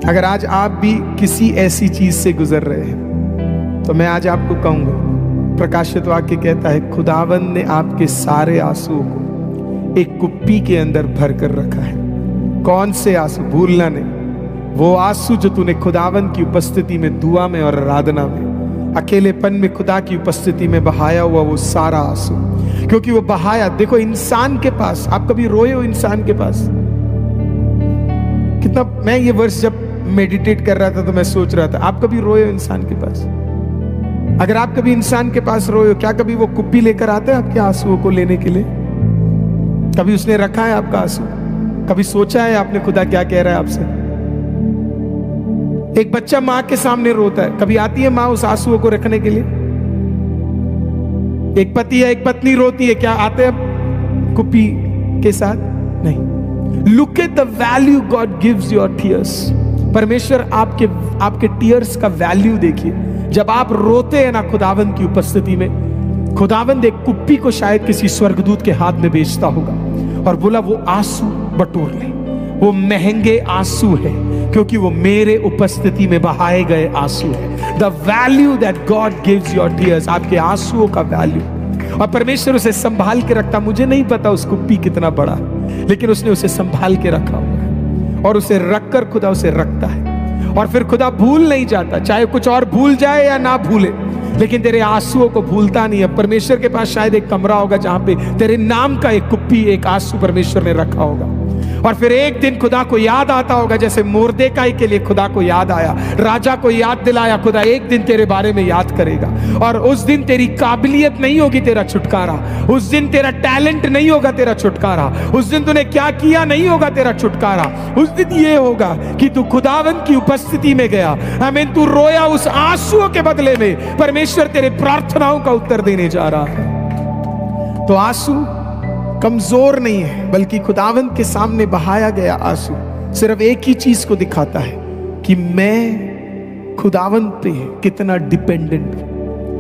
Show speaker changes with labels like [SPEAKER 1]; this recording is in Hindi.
[SPEAKER 1] अगर आज आप भी किसी ऐसी चीज से गुजर रहे हैं तो मैं आज आपको कहूंगा, प्रकाशित वाक्य कहता है खुदावंद ने आपके सारे आंसुओं को एक कुप्पी के अंदर भर कर रखा है। कौन से आंसू? भूलना नहीं, वो आंसू जो तूने खुदावंद की उपस्थिति में, दुआ में और आराधना में, अकेलेपन में खुदा की उपस्थिति में बहाया हुआ वो सारा आंसू, क्योंकि वो बहाया। देखो इंसान के पास, आप कभी रोए हो इंसान के पास? कितना, मैं ये वर्ष जब मेडिटेट कर रहा था तो मैं सोच रहा था, आप कभी रोए हो इंसान के पास? अगर आप कभी इंसान के पास रोए हो, क्या कभी वो कुप्पी लेकर आता है आपके आंसुओं को लेने के लिए? कभी उसने रखा है आपका आंसू? कभी सोचा है आपने खुदा क्या कह रहा है आपसे? एक बच्चा मां के सामने रोता है, कभी आती है मां उस आंसुओं को रखने के लिए? एक पति या एक पत्नी रोती है, क्या आते हैं कुप्पी के साथ? नहीं। Look at the value God gives your tears. परमेश्वर आपके टीयर्स का वैल्यू देखिए। जब आप रोते हैं ना खुदावंद की उपस्थिति में, खुदावंद एक कुप्पी को शायद किसी स्वर्गदूत के हाथ में बेचता होगा और बोला वो आंसू बटोर ले, वो महंगे आंसू है क्योंकि वो मेरे उपस्थिति में बहाए गए आंसू है। The value that God gives your tears, आपके आंसुओं का वैल्यू। और परमेश्वर उसे संभाल के रखता। मुझे नहीं पता उस कुप्पी कितना बड़ा, लेकिन उसने उसे संभाल के रखा हुआ है और उसे रखकर खुदा उसे रखता है। और फिर खुदा भूल नहीं जाता, चाहे कुछ और भूल जाए या ना भूले, लेकिन तेरे आंसुओं को भूलता नहीं है। परमेश्वर के पास शायद एक कमरा होगा जहां पे तेरे नाम का एक कुप्पी, एक आंसू परमेश्वर ने रखा होगा। और फिर एक दिन खुदा को याद आता होगा, जैसे मोर्देकाई के लिए खुदा को याद आया, राजा को याद दिलाया, खुदा एक दिन तेरे बारे में याद करेगा। और उस दिन तेरी काबिलियत नहीं होगी तेरा छुटकारा, उस दिन तेरा टैलेंट नहीं होगा तेरा छुटकारा, उस दिन तूने क्या किया नहीं होगा तेरा छुटकारा। उस दिन ये होगा कि तू खुदावंद की उपस्थिति में गया, आमीन, तू रोया, उस आंसुओं के बदले में परमेश्वर तेरे प्रार्थनाओं का उत्तर देने जा रहा है। तो आंसू कमजोर नहीं है, बल्कि खुदावंद के सामने बहाया गया आंसू सिर्फ एक ही चीज को दिखाता है कि मैं खुदावंद पे कितना डिपेंडेंट हूं।